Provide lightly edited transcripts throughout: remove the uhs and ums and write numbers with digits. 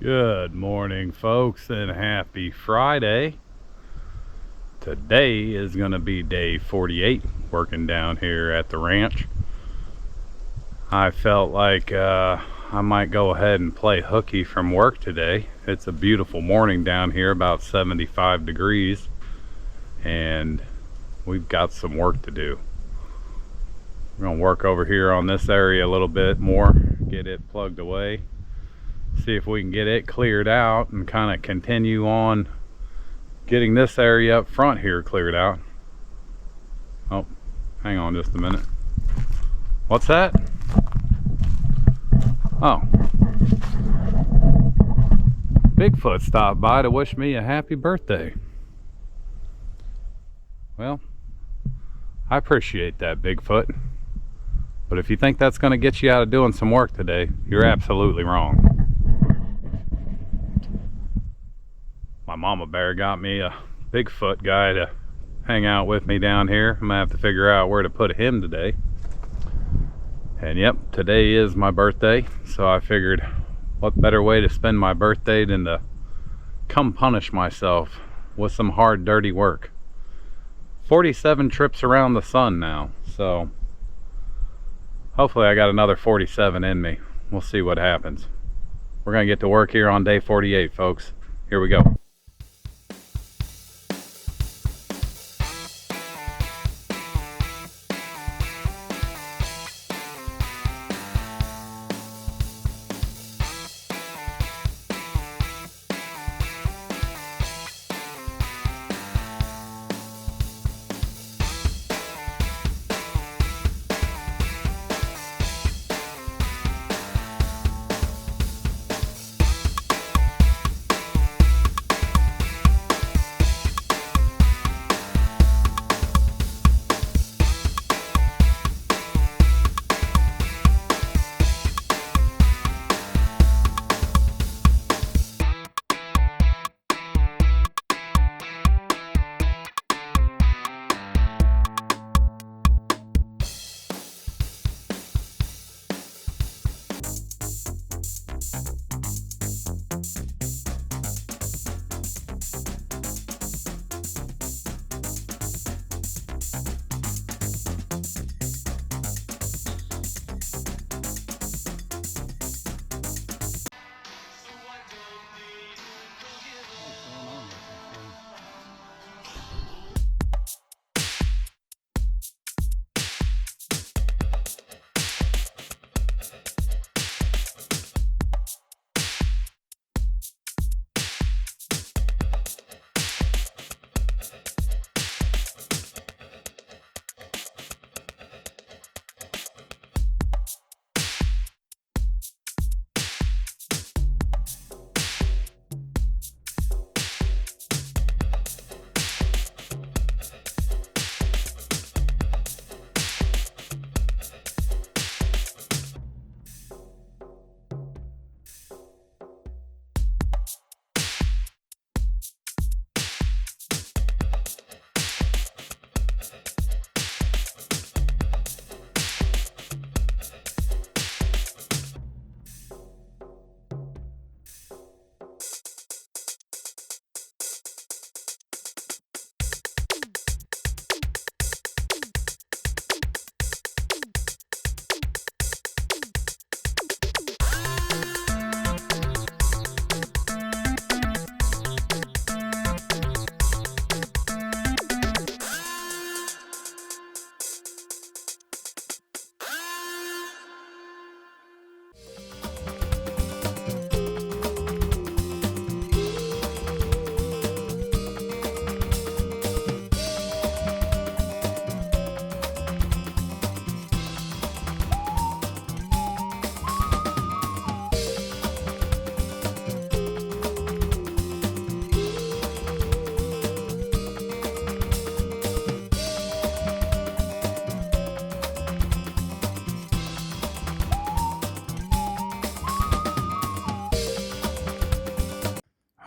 Good morning, folks, and happy Friday. Today is going to be day 48 working down here at the ranch. I felt like I might go ahead and play hooky from work today. It's a beautiful morning down here, about 75 degrees, and we've got some work to do. We're going to work over here on this area a little bit more, get it plugged away, see if we can get it cleared out and kind of continue on getting this area up front here cleared out. Oh, hang on just a minute. What's that? Oh, Bigfoot stopped by to wish me a happy birthday. Well, I appreciate that, Bigfoot. But if you think that's going to get you out of doing some work today, you're absolutely wrong. My mama bear got me a Bigfoot guy to hang out with me down here. I'm gonna have to figure out where to put him today. And yep, today is my birthday, so I figured what better way to spend my birthday than to come punish myself with some hard, dirty work. 47 trips around the sun now, so hopefully I got another 47 in me. We'll see what happens. We're gonna get to work here on day 48, folks. Here we go.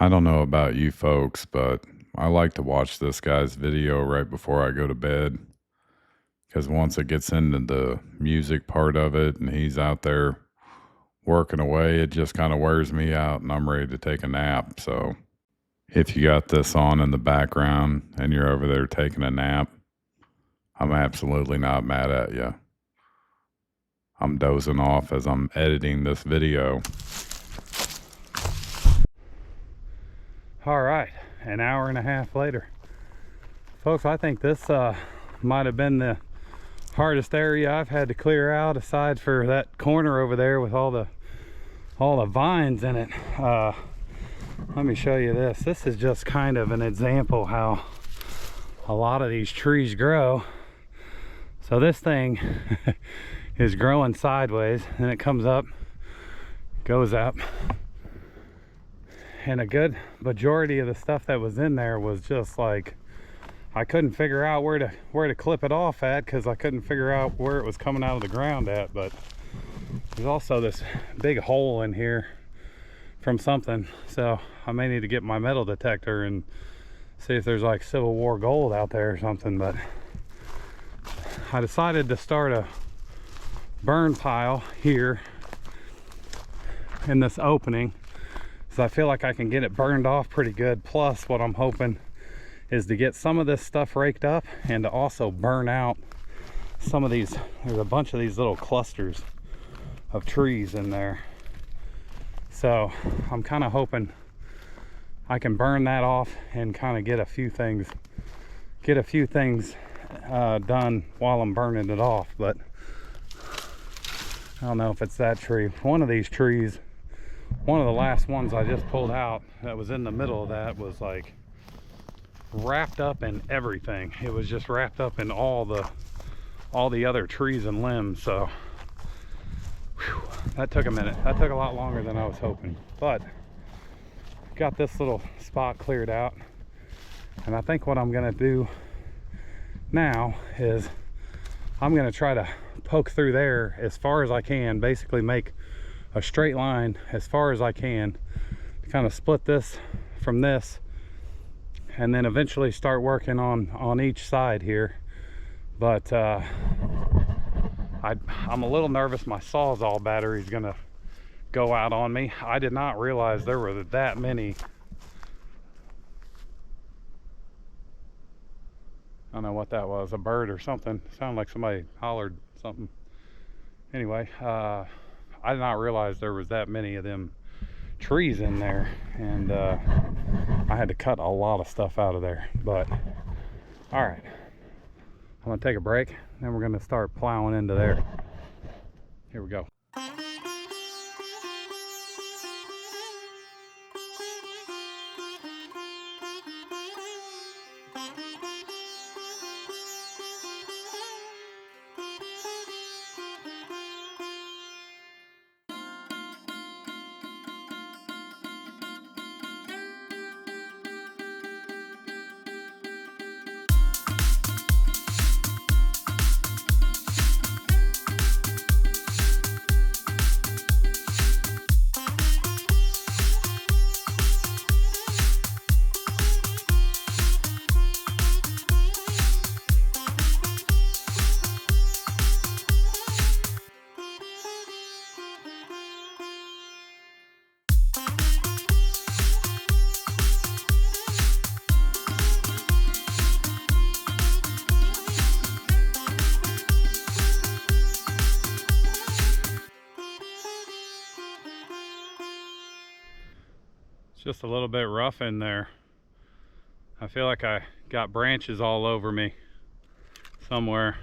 I don't know about you folks, but I like to watch this guy's video right before I go to bed, because once it gets into the music part of it and he's out there working away, it just kind of wears me out and I'm ready to take a nap. So if you got this on in the background and you're over there taking a nap, I'm absolutely not mad at you. I'm dozing off as I'm editing this video. All right, an hour and a half later. Folks, I think this might have been the hardest area I've had to clear out, aside for that corner over there with all the vines in it. Let me show you this. This is just kind of an example how a lot of these trees grow. So this thing is growing sideways, and it comes up, goes up, and a good majority of the stuff that was in there was just like, I couldn't figure out where to clip it off at, because I couldn't figure out where it was coming out of the ground at. But there's also this big hole in here from something, so I may need to get my metal detector and see if there's like Civil War gold out there or something. But I decided to start a burn pile here in this opening, so I feel like I can get it burned off pretty good. Plus, what I'm hoping is to get some of this stuff raked up and to also burn out some of these. There's a bunch of these little clusters of trees in there, so I'm kind of hoping I can burn that off and kind of get a few things done while I'm burning it off. But I don't know if it's that tree. One of these trees, one of the last ones I just pulled out that was in the middle of that, was like wrapped up in everything. It was just wrapped up in all the other trees and limbs. So whew, that took a minute. That took a lot longer than I was hoping, but got this little spot cleared out. And I think what I'm gonna do now is I'm gonna try to poke through there as far as I can, basically make a straight line as far as I can, kind of split this from this, and then eventually start working on each side here. But I'm a little nervous my Sawzall battery is gonna go out on me. I did not realize there were that many. I don't know what that was, a bird or something. Sounded like somebody hollered something. Anyway, I did not realize there was that many of them trees in there, and I had to cut a lot of stuff out of there. But all right, I'm gonna take a break, then we're gonna start plowing into there. Here we go. Just a little bit rough in there. I feel like I got branches all over me somewhere.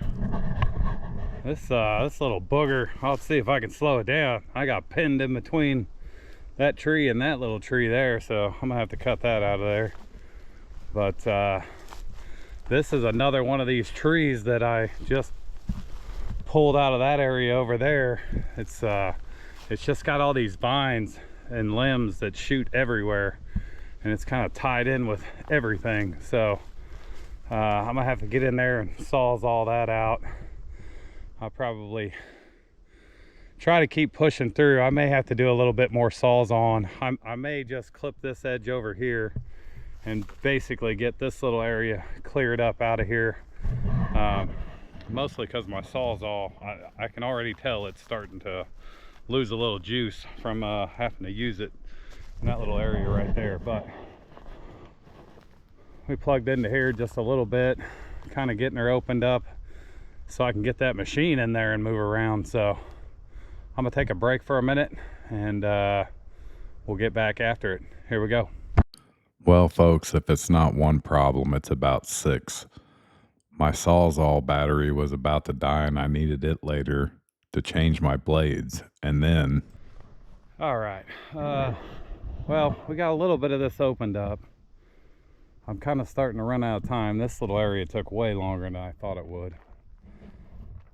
This little booger, I'll see if I can slow it down. I got pinned in between that tree and that little tree there, so I'm gonna have to cut that out of there. But this is another one of these trees that I just pulled out of that area over there. It's just got all these vines and limbs that shoot everywhere, and it's kind of tied in with everything. So I'm gonna have to get in there and saws all that out. I'll probably try to keep pushing through. I may have to do a little bit more saws on. I may just clip this edge over here and basically get this little area cleared up out of here. Mostly because my Sawzall, I can already tell it's starting to lose a little juice from having to use it in that little area right there. But we plugged into here just a little bit, kind of getting her opened up so I can get that machine in there and move around. So I'm gonna take a break for a minute and we'll get back after it. Here we go. Well, folks, if it's not one problem, it's about 6. My Sawzall battery was about to die and I needed it later to change my blades. And then... All right. Well, we got a little bit of this opened up. I'm kind of starting to run out of time. This little area took way longer than I thought it would.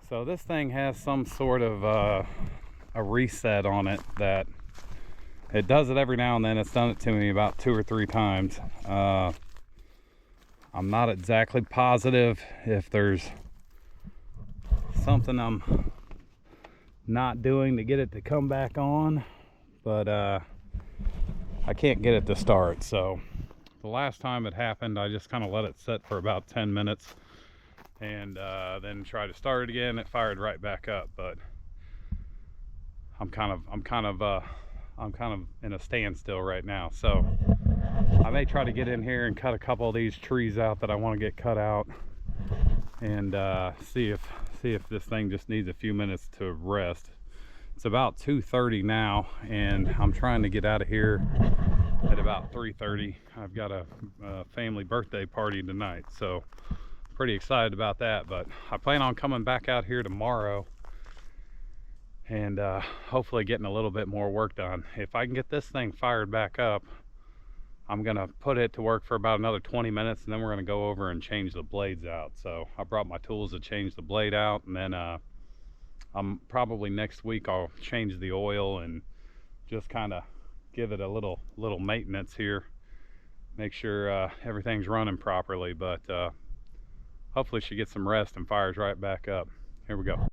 So this thing has some sort of a reset on it that it does it every now and then. It's done it to me about 2 or 3 times. I'm not exactly positive if there's something I'm not doing to get it to come back on, but I can't get it to start. So the last time it happened, I just kind of let it sit for about 10 minutes and then tried to start it again. It fired right back up, but I'm kind of in a standstill right now. So I may try to get in here and cut a couple of these trees out that I want to get cut out, and see if this thing just needs a few minutes to rest. It's about 2:30 now, and I'm trying to get out of here at about 3:30. I've got a family birthday party tonight, so pretty excited about that. But I plan on coming back out here tomorrow and hopefully getting a little bit more work done. If I can get this thing fired back up, I'm gonna put it to work for about another 20 minutes, and then we're gonna go over and change the blades out. So I brought my tools to change the blade out, and then I'm probably next week I'll change the oil and just kind of give it a little maintenance here, make sure everything's running properly. But hopefully she gets some rest and fires right back up. Here we go.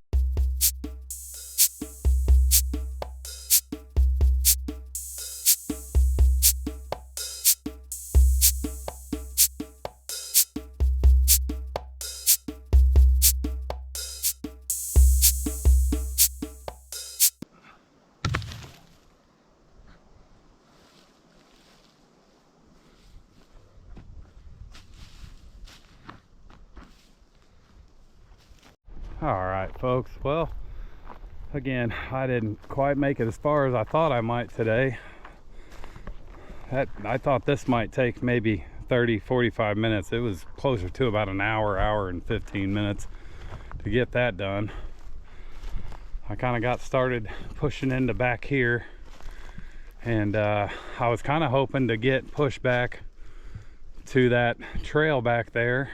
All right, folks. Well, again, I didn't quite make it as far as I thought I might today. I thought this might take maybe 30-45 minutes. It was closer to about an hour and 15 minutes to get that done. I kind of got started pushing into back here, and I was kind of hoping to get pushed back to that trail back there,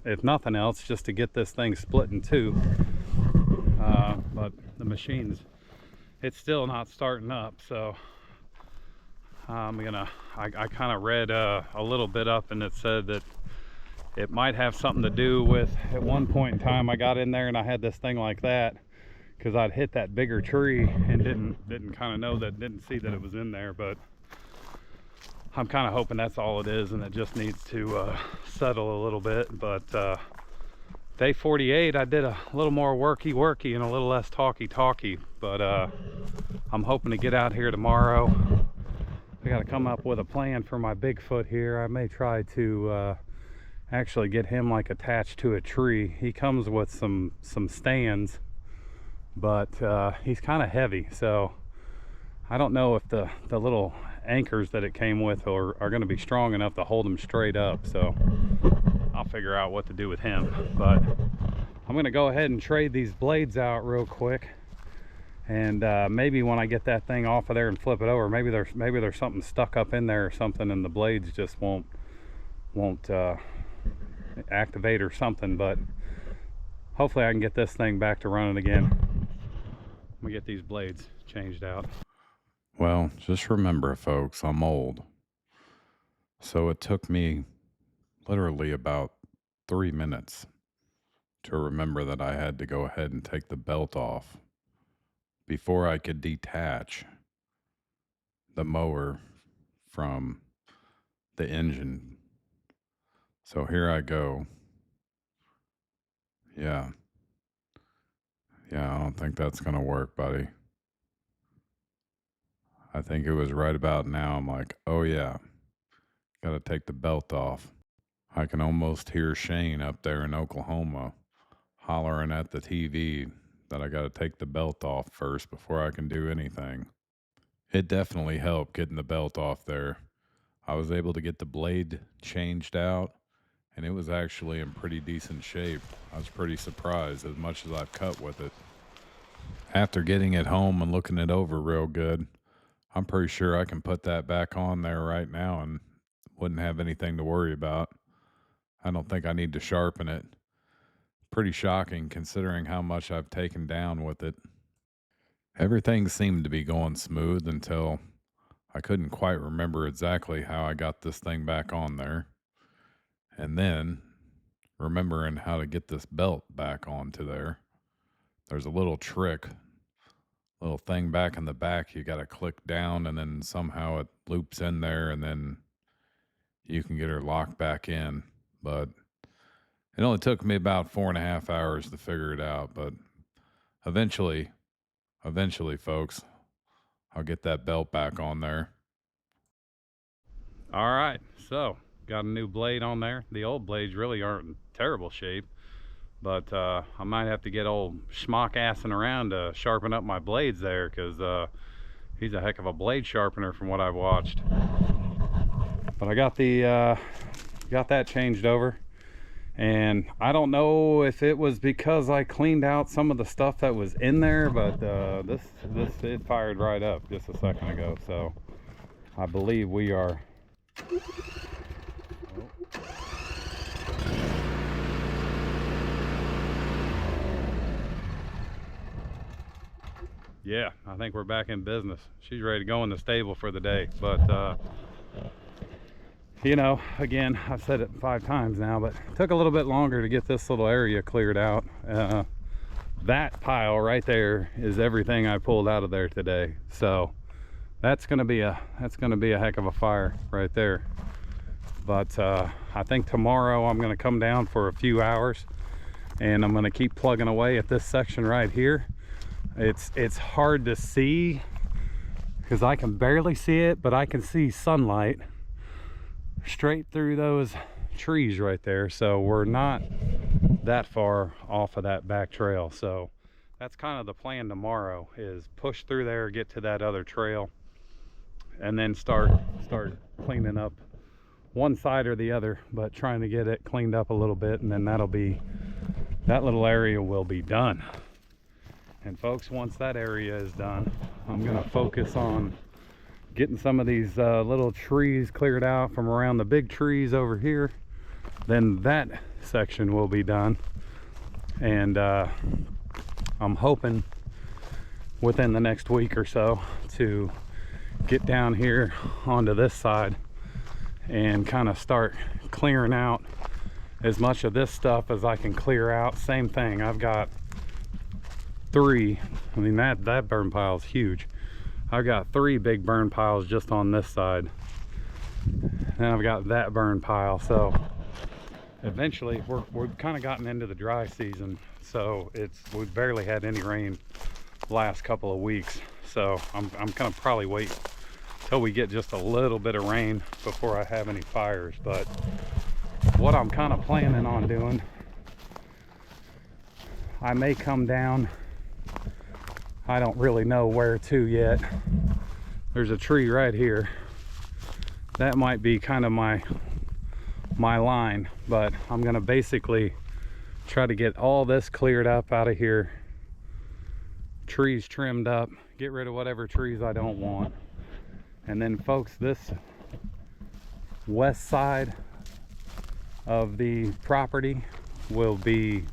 if nothing else, just to get this thing split in 2. But the it's still not starting up. So I kind of read a little bit up, and it said that it might have something to do with, at one point in time I got in there and I had this thing like that because I'd hit that bigger tree and didn't kind of know that, didn't see that it was in there. But I'm kind of hoping that's all it is, and it just needs to settle a little bit. But day 48, I did a little more worky and a little less talky. But I'm hoping to get out here tomorrow. I got to come up with a plan for my Bigfoot here. I may try to actually get him like attached to a tree. He comes with some stands, but he's kind of heavy, so I don't know if the little anchors that it came with are going to be strong enough to hold him straight up. So I'll figure out what to do with him. But I'm going to go ahead and trade these blades out real quick, and maybe when I get that thing off of there and flip it over, maybe there's something stuck up in there or something, and the blades just won't activate or something. But hopefully I can get this thing back to running again. I'm gonna get these blades changed out. Well, just remember, folks, I'm old, so it took me literally about 3 minutes to remember that I had to go ahead and take the belt off before I could detach the mower from the engine. So here I go. Yeah, I don't think that's gonna work, buddy. I think it was right about now. I'm like, oh yeah, gotta take the belt off. I can almost hear Shane up there in Oklahoma hollering at the TV that I gotta take the belt off first before I can do anything. It definitely helped getting the belt off there. I was able to get the blade changed out, and it was actually in pretty decent shape. I was pretty surprised as much as I've cut with it. After getting it home and looking it over real good, I'm pretty sure I can put that back on there right now and wouldn't have anything to worry about. I don't think I need to sharpen it. Pretty shocking considering how much I've taken down with it. Everything seemed to be going smooth until I couldn't quite remember exactly how I got this thing back on there. And then remembering how to get this belt back onto there. There's a little trick, little thing back in the back. You got to click down and then somehow it loops in there and then you can get her locked back in. But it only took me about 4.5 hours to figure it out. But eventually, folks, I'll get that belt back on there. All right, so got a new blade on there. The old blades really aren't in terrible shape, but I might have to get old schmuck assing around to sharpen up my blades there, because he's a heck of a blade sharpener from what I've watched. But I got the got that changed over, and I don't know if it was because I cleaned out some of the stuff that was in there, but this it fired right up just a second ago. So I believe we are. Yeah, I think we're back in business. She's ready to go in the stable for the day. But you know, again, I've said it 5 times now, but it took a little bit longer to get this little area cleared out. That pile right there is everything I pulled out of there today. So that's gonna be a heck of a fire right there. But I think tomorrow I'm gonna come down for a few hours and I'm gonna keep plugging away at this section right here. It's hard to see because I can barely see it, but I can see sunlight straight through those trees right there. So we're not that far off of that back trail. So that's kind of the plan tomorrow, is push through there, get to that other trail, and then start cleaning up one side or the other, but trying to get it cleaned up a little bit, and then that little area will be done. And folks, once that area is done, I'm gonna focus on getting some of these little trees cleared out from around the big trees over here. Then that section will be done, and I'm hoping within the next week or so to get down here onto this side and kind of start clearing out as much of this stuff as I can clear out. Same thing, I've got 3, I mean that burn pile is huge. I've got 3 big burn piles just on this side, and I've got that burn pile. So eventually we've kind of gotten into the dry season, so we've barely had any rain last couple of weeks. So I'm gonna probably wait till we get just a little bit of rain before I have any fires. But what I'm kind of planning on doing, I may come down, I don't really know where to yet. There's a tree right here that might be kind of my line, but I'm gonna basically try to get all this cleared up out of here, trees trimmed up, get rid of whatever trees I don't want. And then folks, this west side of the property will be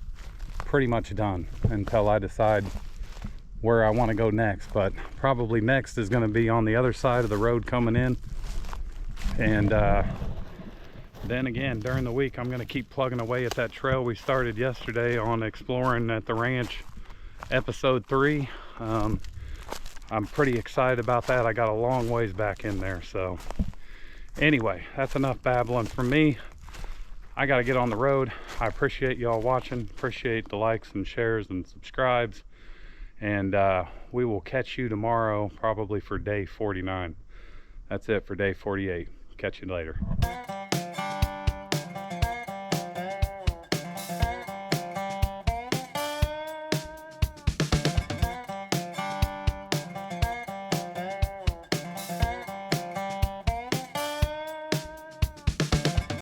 pretty much done until I decide where I want to go next. But probably next is going to be on the other side of the road coming in. And then again, during the week, I'm going to keep plugging away at that trail we started yesterday on Exploring at the Ranch, episode 3. I'm pretty excited about that. I got a long ways back in there. So anyway, that's enough babbling from me. I got to get on the road. I appreciate y'all watching, appreciate the likes and shares and subscribes, And we will catch you tomorrow, probably for day 49. That's it for day 48. Catch you later.